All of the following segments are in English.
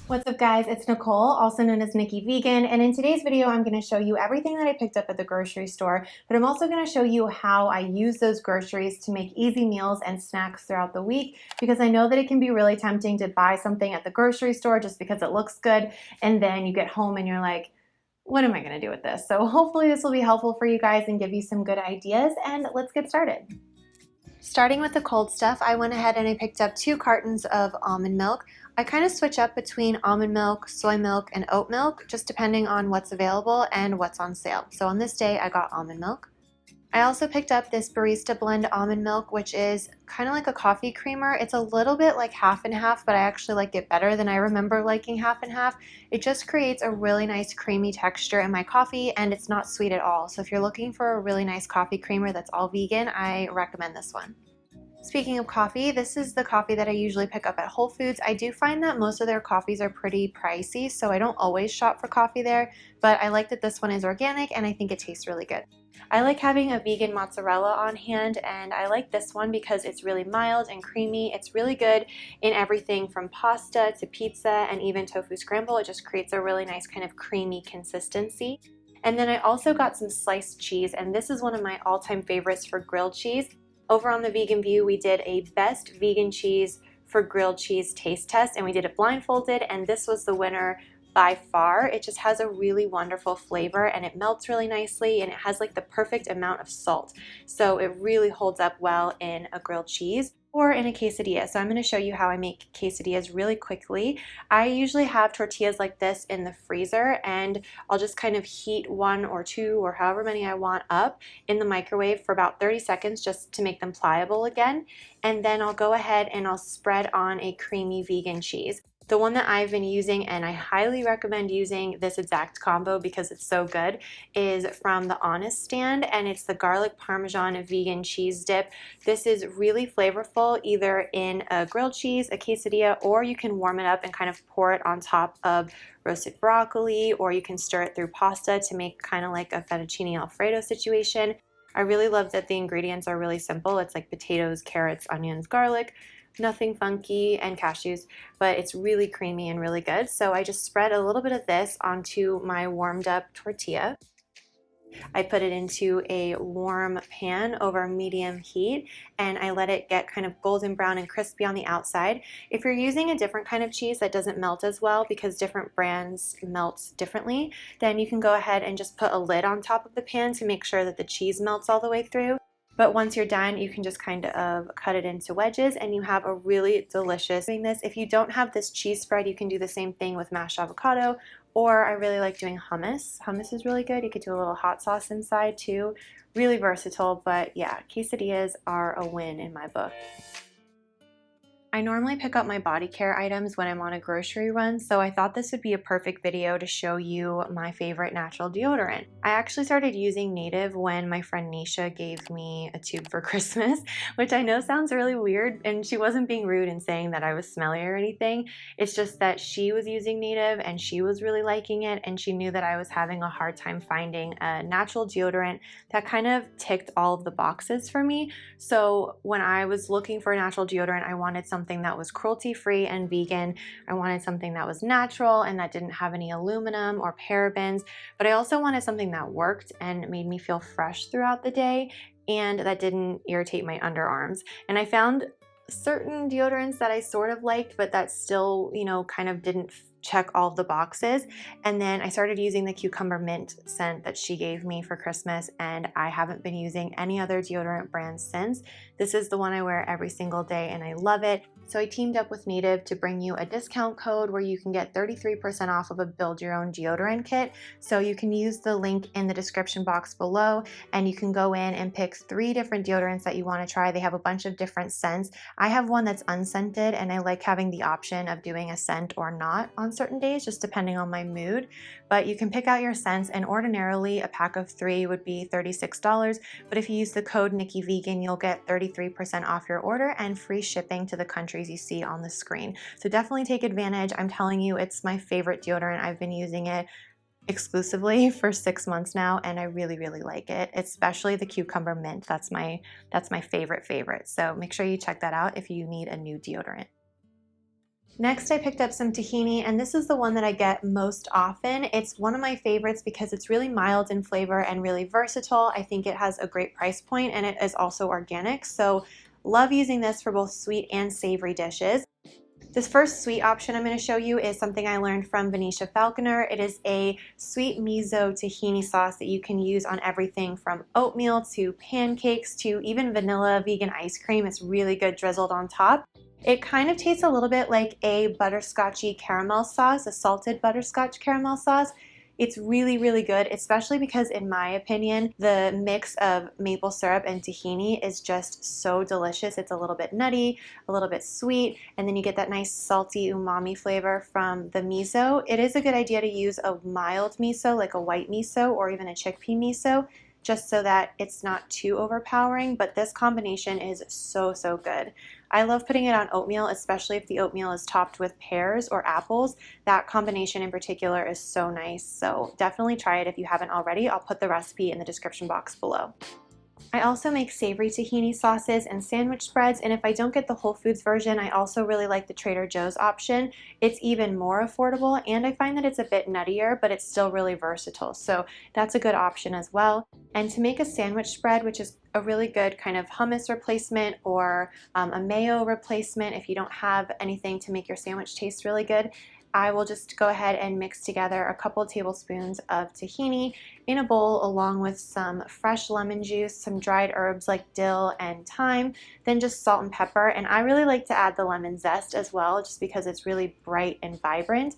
What's up guys, it's Nicole, also known as Nikki Vegan, and in today's video I'm going to show you everything that I picked up at the grocery store, but I'm also going to show you how I use those groceries to make easy meals and snacks throughout the week, because I know that it can be really tempting to buy something at the grocery store just because it looks good, and then you get home and you're like, what am I going to do with this? So hopefully this will be helpful for you guys and give you some good ideas, and let's get started. Starting with the cold stuff, I went ahead and I picked up 2 cartons of almond milk. I kind of switch up between almond milk, soy milk, and oat milk, just depending on what's available and what's on sale. So on this day, I got almond milk. I also picked up this Barista Blend almond milk, which is kind of like a coffee creamer. It's a little bit like half and half, but I actually like it better than I remember liking half and half. It just creates a really nice creamy texture in my coffee, and it's not sweet at all. So if you're looking for a really nice coffee creamer that's all vegan, I recommend this one. Speaking of coffee, this is the coffee that I usually pick up at Whole Foods. I do find that most of their coffees are pretty pricey, so I don't always shop for coffee there, but I like that this one is organic and I think it tastes really good. I like having a vegan mozzarella on hand, and I like this one because it's really mild and creamy. It's really good in everything from pasta to pizza and even tofu scramble. It just creates a really nice kind of creamy consistency. And then I also got some sliced cheese, and this is one of my all-time favorites for grilled cheese. Over on the Vegan View, we did a best vegan cheese for grilled cheese taste test, and we did it blindfolded, and this was the winner by far. It just has a really wonderful flavor, and it melts really nicely, and it has like the perfect amount of salt. So it really holds up well in a grilled cheese or in a quesadilla. So I'm going to show you how I make quesadillas really quickly. I usually have tortillas like this in the freezer, and I'll just kind of heat 1 or 2 or however many I want up in the microwave for about 30 seconds just to make them pliable again. And then I'll go ahead and I'll spread on a creamy vegan cheese. The one that I've been using, and I highly recommend using this exact combo because it's so good, is from the Honest stand, and it's the garlic parmesan vegan cheese dip. This is really flavorful either in a grilled cheese, a quesadilla, or you can warm it up and kind of pour it on top of roasted broccoli, or you can stir it through pasta to make kind of like a fettuccine alfredo situation. I really love that the ingredients are really simple. It's like potatoes, carrots, onions, garlic, nothing funky, and cashews, but it's really creamy and really good. So I just spread a little bit of this onto my warmed up tortilla. I put it into a warm pan over medium heat, and I let it get kind of golden brown and crispy on the outside. If you're using a different kind of cheese that doesn't melt as well because different brands melt differently, then you can go ahead and just put a lid on top of the pan to make sure that the cheese melts all the way through. But once you're done, you can just kind of cut it into wedges, and you have a really delicious doing this. If you don't have this cheese spread, you can do the same thing with mashed avocado, or I really like doing hummus. Hummus is really good. You could do a little hot sauce inside too. Really versatile, but yeah, quesadillas are a win in my book. I normally pick up my body care items when I'm on a grocery run, so I thought this would be a perfect video to show you my favorite natural deodorant. I actually started using Native when my friend Nisha gave me a tube for Christmas, which I know sounds really weird, and she wasn't being rude in saying that I was smelly or anything. It's just that she was using Native and she was really liking it, and she knew that I was having a hard time finding a natural deodorant that kind of ticked all of the boxes for me. So when I was looking for a natural deodorant, I wanted something that was cruelty-free and vegan. I wanted something that was natural and that didn't have any aluminum or parabens, but I also wanted something that worked and made me feel fresh throughout the day and that didn't irritate my underarms. And I found certain deodorants that I sort of liked, but that still, kind of didn't check all of the boxes. And then I started using the cucumber mint scent that she gave me for Christmas, and I haven't been using any other deodorant brands since. This is the one I wear every single day and I love it. So I teamed up with Native to bring you a discount code where you can get 33% off of a build your own deodorant kit. So you can use the link in the description box below, and you can go in and pick 3 different deodorants that you want to try. They have a bunch of different scents. I have one that's unscented, and I like having the option of doing a scent or not on certain days, just depending on my mood. But you can pick out your scents, and ordinarily a pack of 3 would be $36. But if you use the code NikkiVegan, you'll get 33% off your order and free shipping to the countries you see on the screen. So definitely take advantage. I'm telling you, it's my favorite deodorant. I've been using it exclusively for 6 months now, and I really, really like it, especially the cucumber mint. That's my favorite. So make sure you check that out if you need a new deodorant. Next, I picked up some tahini, and this is the one that I get most often. It's one of my favorites because it's really mild in flavor and really versatile. I think it has a great price point, and it is also organic. So love using this for both sweet and savory dishes. This first sweet option I'm going to show you is something I learned from Venetia Falconer. It is a sweet miso tahini sauce that you can use on everything from oatmeal to pancakes to even vanilla vegan ice cream. It's really good drizzled on top. It kind of tastes a little bit like a butterscotchy caramel sauce, a salted butterscotch caramel sauce. It's really, really good, especially because in my opinion, the mix of maple syrup and tahini is just so delicious. It's a little bit nutty, a little bit sweet, and then you get that nice salty umami flavor from the miso. It is a good idea to use a mild miso, like a white miso or even a chickpea miso, just so that it's not too overpowering, but this combination is so, so good. I love putting it on oatmeal, especially if the oatmeal is topped with pears or apples. That combination in particular is so nice, so definitely try it if you haven't already. I'll put the recipe in the description box below. I also make savory tahini sauces and sandwich spreads, and if I don't get the Whole Foods version, I also really like the Trader Joe's option. It's even more affordable, and I find that it's a bit nuttier, but it's still really versatile, so that's a good option as well. And to make a sandwich spread, which is a really good kind of hummus replacement or a mayo replacement if you don't have anything to make your sandwich taste really good, I will just go ahead and mix together a couple tablespoons of tahini in a bowl along with some fresh lemon juice, some dried herbs like dill and thyme, then just salt and pepper. And I really like to add the lemon zest as well, just because it's really bright and vibrant.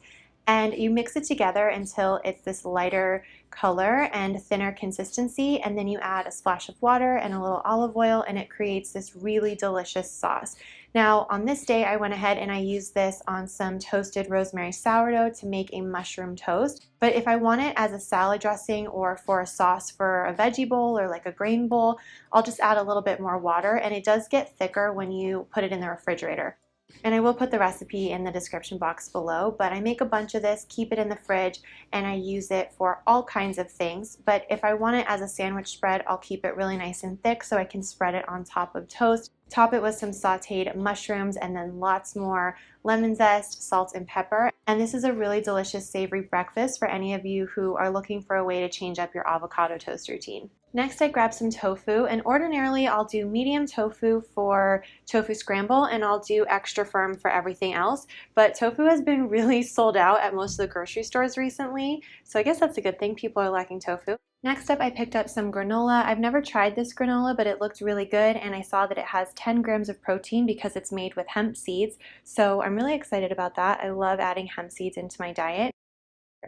And you mix it together until it's this lighter color and thinner consistency, and then you add a splash of water and a little olive oil, and it creates this really delicious sauce. Now on this day I went ahead and I used this on some toasted rosemary sourdough to make a mushroom toast, but if I want it as a salad dressing or for a sauce for a veggie bowl or like a grain bowl, I'll just add a little bit more water, and it does get thicker when you put it in the refrigerator. And I will put the recipe in the description box below, but I make a bunch of this, keep it in the fridge, and I use it for all kinds of things. But if I want it as a sandwich spread, I'll keep it really nice and thick so I can spread it on top of toast. Top it with some sauteed mushrooms and then lots more lemon zest, salt, and pepper. And this is a really delicious savory breakfast for any of you who are looking for a way to change up your avocado toast routine. Next, I grabbed some tofu, and ordinarily I'll do medium tofu for tofu scramble and I'll do extra firm for everything else, but tofu has been really sold out at most of the grocery stores recently, so I guess that's a good thing. People are liking tofu. Next up, I picked up some granola. I've never tried this granola, but it looked really good, and I saw that it has 10 grams of protein because it's made with hemp seeds, so I'm really excited about that. I love adding hemp seeds into my diet.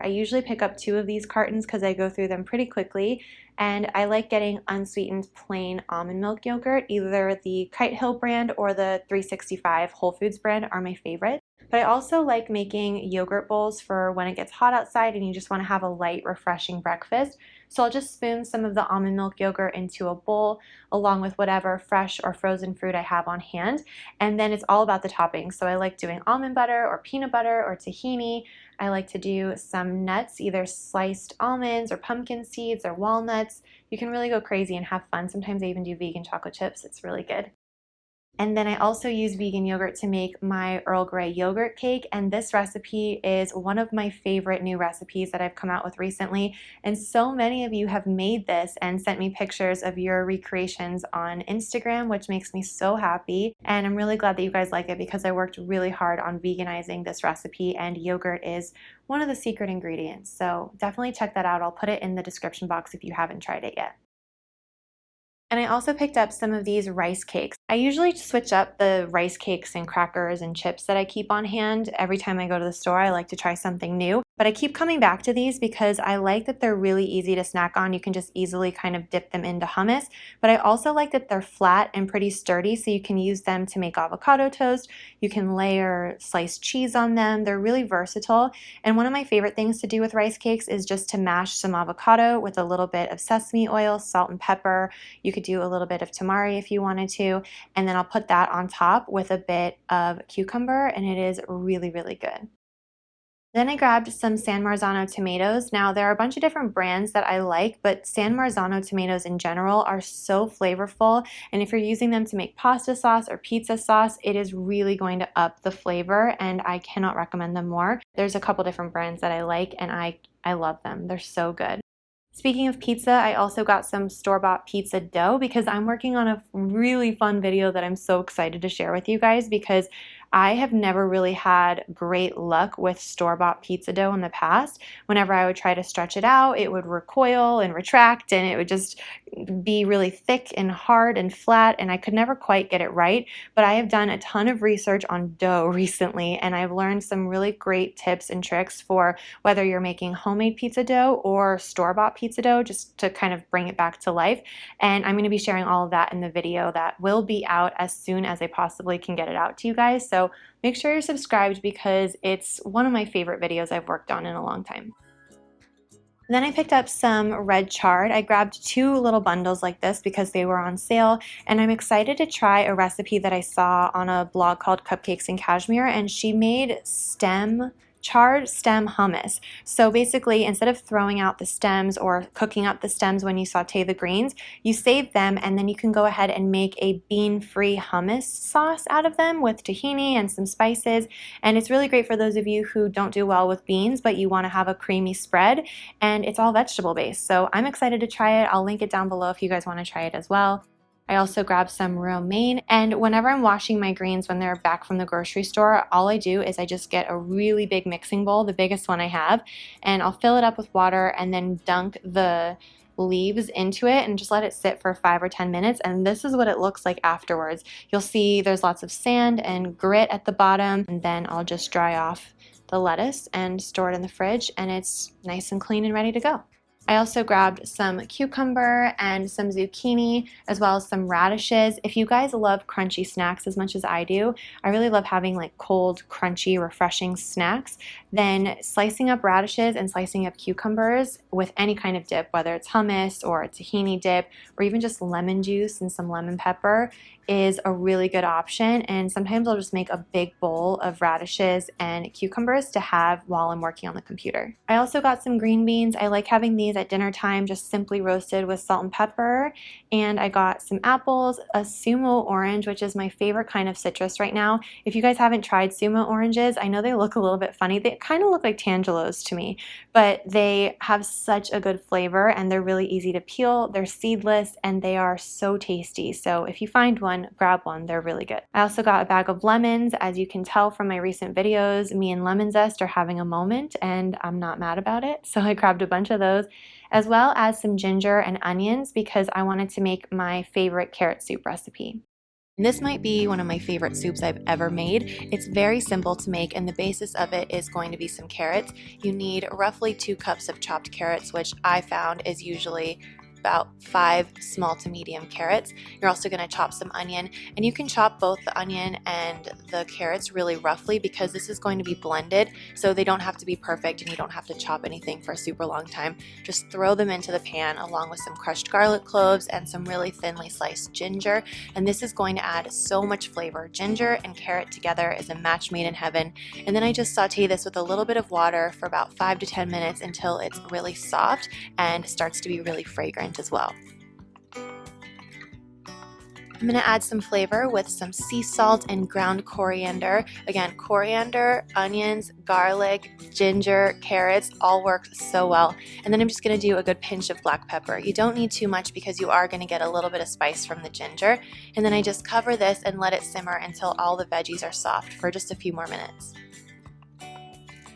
I usually pick up 2 of these cartons because I go through them pretty quickly, and I like getting unsweetened plain almond milk yogurt. Either the Kite Hill brand or the 365 Whole Foods brand are my favorite. But I also like making yogurt bowls for when it gets hot outside and you just want to have a light, refreshing breakfast. So I'll just spoon some of the almond milk yogurt into a bowl along with whatever fresh or frozen fruit I have on hand. And then it's all about the toppings. So I like doing almond butter or peanut butter or tahini. I like to do some nuts, either sliced almonds or pumpkin seeds or walnuts. You can really go crazy and have fun. Sometimes I even do vegan chocolate chips. It's really good. And then I also use vegan yogurt to make my Earl Grey yogurt cake, and this recipe is one of my favorite new recipes that I've come out with recently, and so many of you have made this and sent me pictures of your recreations on Instagram, which makes me so happy, and I'm really glad that you guys like it because I worked really hard on veganizing this recipe, and yogurt is one of the secret ingredients, so definitely check that out. I'll put it in the description box if you haven't tried it yet. And I also picked up some of these rice cakes. I usually switch up the rice cakes and crackers and chips that I keep on hand. Every time I go to the store, I like to try something new. But I keep coming back to these because I like that they're really easy to snack on. You can just easily kind of dip them into hummus. But I also like that they're flat and pretty sturdy, so you can use them to make avocado toast. You can layer sliced cheese on them. They're really versatile. And one of my favorite things to do with rice cakes is just to mash some avocado with a little bit of sesame oil, salt and pepper. You could do a little bit of tamari if you wanted to, and then I'll put that on top with a bit of cucumber, and it is really, really good. Then I grabbed some San Marzano tomatoes. Now, there are a bunch of different brands that I like, but San Marzano tomatoes in general are so flavorful, and if you're using them to make pasta sauce or pizza sauce, it is really going to up the flavor, and I cannot recommend them more. There's a couple different brands that I like, and I love them. They're so good. Speaking of pizza, I also got some store-bought pizza dough because I'm working on a really fun video that I'm so excited to share with you guys because I have never really had great luck with store-bought pizza dough in the past. Whenever I would try to stretch it out, it would recoil and retract, and it would just be really thick and hard and flat, and I could never quite get it right. But I have done a ton of research on dough recently, and I've learned some really great tips and tricks for whether you're making homemade pizza dough or store-bought pizza dough, just to kind of bring it back to life. And I'm going to be sharing all of that in the video that will be out as soon as I possibly can get it out to you guys. So make sure you're subscribed because it's one of my favorite videos I've worked on in a long time. Then I picked up some red chard. I grabbed 2 little bundles like this because they were on sale, and I'm excited to try a recipe that I saw on a blog called Cupcakes and Cashmere, and she made chard stem hummus. So basically, instead of throwing out the stems or cooking up the stems when you saute the greens, you save them and then you can go ahead and make a bean-free hummus sauce out of them with tahini and some spices. And it's really great for those of you who don't do well with beans, but you want to have a creamy spread, and it's all vegetable based. So I'm excited to try it. I'll link it down below if you guys want to try it as well. I also grabbed some romaine, and whenever I'm washing my greens when they're back from the grocery store, all I do is I just get a really big mixing bowl, the biggest one I have, and I'll fill it up with water and then dunk the leaves into it and just let it sit for 5 or 10 minutes, and this is what it looks like afterwards. You'll see there's lots of sand and grit at the bottom, and then I'll just dry off the lettuce and store it in the fridge, and it's nice and clean and ready to go. I also grabbed some cucumber and some zucchini, as well as some radishes. If you guys love crunchy snacks as much as I do, I really love having like cold, crunchy, refreshing snacks, then slicing up radishes and slicing up cucumbers with any kind of dip, whether it's hummus or a tahini dip, or even just lemon juice and some lemon pepper, is a really good option. And sometimes I'll just make a big bowl of radishes and cucumbers to have while I'm working on the computer. I also got some green beans. I like having these at dinner time, just simply roasted with salt and pepper. And I got some apples, a sumo orange, which is my favorite kind of citrus right now. If you guys haven't tried sumo oranges, I know they look a little bit funny. They kind of look like tangelos to me, but they have such a good flavor and they're really easy to peel. They're seedless and they are so tasty. So if you find one, grab one. They're really good. I also got a bag of lemons. As you can tell from my recent videos, me and lemon zest are having a moment and I'm not mad about it. So I grabbed a bunch of those, as well as some ginger and onions because I wanted to make my favorite carrot soup recipe. This might be one of my favorite soups I've ever made. It's very simple to make, and the basis of it is going to be some carrots. You need roughly 2 cups of chopped carrots, which I found is usually about 5 small to medium carrots. You're also going to chop some onion, and you can chop both the onion and the carrots really roughly because this is going to be blended, so they don't have to be perfect and you don't have to chop anything for a super long time. Just throw them into the pan along with some crushed garlic cloves and some really thinly sliced ginger, and this is going to add so much flavor. Ginger and carrot together is a match made in heaven. And then I just saute this with a little bit of water for about 5 to 10 minutes until it's really soft and starts to be really fragrant as well. I'm going to add some flavor with some sea salt and ground coriander. Again, coriander, onions, garlic, ginger, carrots all work so well. And then I'm just going to do a good pinch of black pepper. You don't need too much because you are going to get a little bit of spice from the ginger. And then I just cover this and let it simmer until all the veggies are soft for just a few more minutes.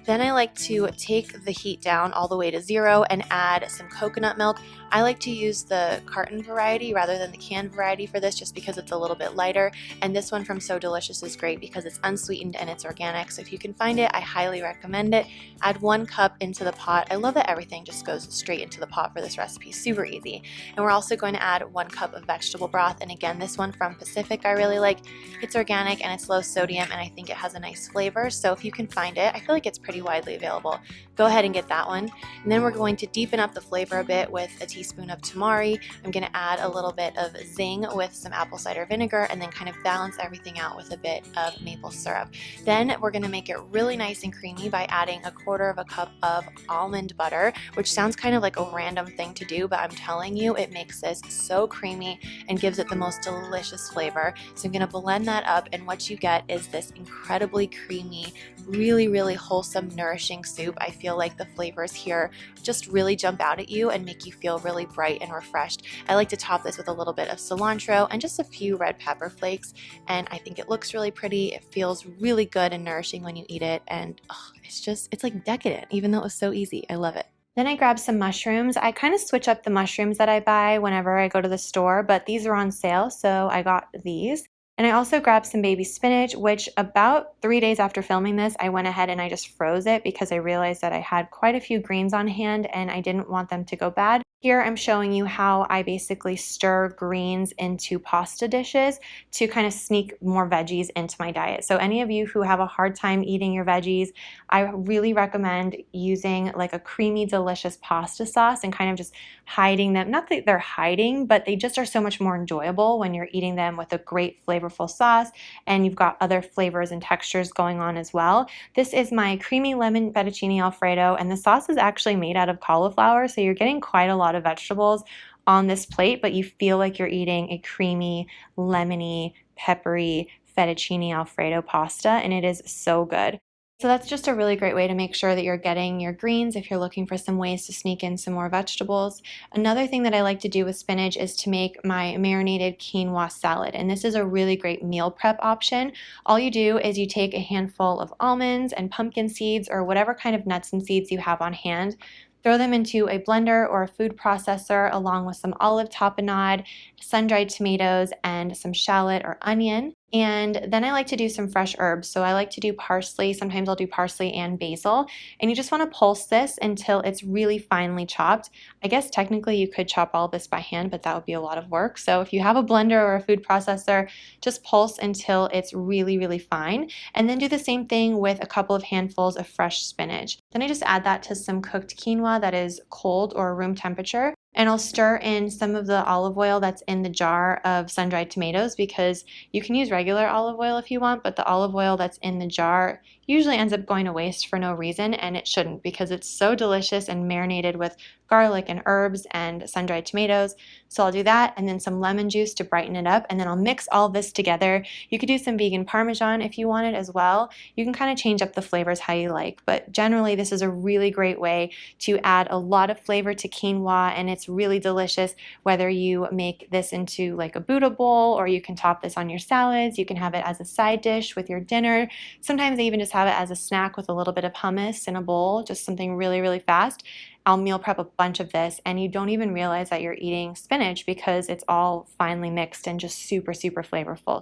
Then I like to take the heat down all the way to 0 and add some coconut milk. I like to use the carton variety rather than the canned variety for this just because it's a little bit lighter, and this one from So Delicious is great because it's unsweetened and it's organic, so if you can find it, I highly recommend it. Add 1 cup into the pot. I love that everything just goes straight into the pot for this recipe, super easy. And we're also going to add 1 cup of vegetable broth, and again, this one from Pacific I really like. It's organic and it's low sodium, and I think it has a nice flavor, so if you can find it, I feel like it's pretty widely available. Go ahead and get that one. And then we're going to deepen up the flavor a bit with a teaspoon of tamari. I'm going to add a little bit of zing with some apple cider vinegar, and then kind of balance everything out with a bit of maple syrup. Then we're going to make it really nice and creamy by adding 1/4 cup of almond butter, which sounds kind of like a random thing to do, but I'm telling you, it makes this so creamy and gives it the most delicious flavor. So I'm going to blend that up, and what you get is this incredibly creamy, really wholesome, nourishing soup. I feel like the flavors here just really jump out at you and make you feel really bright and refreshed. I like to top this with a little bit of cilantro and just a few red pepper flakes, and I think it looks really pretty. It feels really good and nourishing when you eat it, and it's like decadent, even though it was so easy. I love it. Then I grabbed some mushrooms. I kind of switch up the mushrooms that I buy whenever I go to the store, but these are on sale, so I got these. And I also grabbed some baby spinach, which about 3 days after filming this, I went ahead and I just froze it because I realized that I had quite a few greens on hand and I didn't want them to go bad. Here I'm showing you how I basically stir greens into pasta dishes to kind of sneak more veggies into my diet. So any of you who have a hard time eating your veggies, I really recommend using like a creamy, delicious pasta sauce and kind of just hiding them. Not that they're hiding, but they just are so much more enjoyable when you're eating them with a great flavorful sauce and you've got other flavors and textures going on as well. This is my creamy lemon fettuccine alfredo, and the sauce is actually made out of cauliflower, so you're getting quite a lot of vegetables on this plate, but you feel like you're eating a creamy, lemony, peppery fettuccine alfredo pasta, and it is so good. So that's just a really great way to make sure that you're getting your greens if you're looking for some ways to sneak in some more vegetables. Another thing that I like to do with spinach is to make my marinated quinoa salad, and this is a really great meal prep option. All you do is you take a handful of almonds and pumpkin seeds or whatever kind of nuts and seeds you have on hand. Throw them into a blender or a food processor along with some olive tapenade, sun-dried tomatoes, and some shallot or onion. And then I like to do some fresh herbs. So I like to do parsley. Sometimes I'll do parsley and basil. And you just want to pulse this until it's really finely chopped. I guess technically you could chop all this by hand, but that would be a lot of work. So if you have a blender or a food processor, just pulse until it's really fine. And then do the same thing with a couple of handfuls of fresh spinach. Then I just add that to some cooked quinoa that is cold or room temperature. And I'll stir in some of the olive oil that's in the jar of sun-dried tomatoes, because you can use regular olive oil if you want, but the olive oil that's in the jar usually ends up going to waste for no reason, and it shouldn't because it's so delicious and marinated with garlic and herbs and sun-dried tomatoes. So I'll do that, and then some lemon juice to brighten it up, and then I'll mix all this together. You could do some vegan Parmesan if you wanted as well. You can kind of change up the flavors how you like, but generally this is a really great way to add a lot of flavor to quinoa, and it's really delicious whether you make this into like a Buddha bowl, or you can top this on your salads. You can have it as a side dish with your dinner. Sometimes I even just have it as a snack with a little bit of hummus in a bowl, just something really fast. I'll meal prep a bunch of this, and you don't even realize that you're eating spinach because it's all finely mixed and just super flavorful.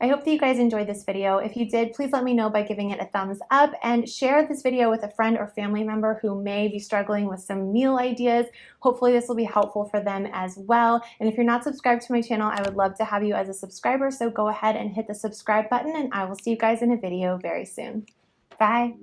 I hope that you guys enjoyed this video. If you did, please let me know by giving it a thumbs up, and share this video with a friend or family member who may be struggling with some meal ideas. Hopefully this will be helpful for them as well. And if you're not subscribed to my channel, I would love to have you as a subscriber, so go ahead and hit the subscribe button, and I will see you guys in a video very soon. Bye!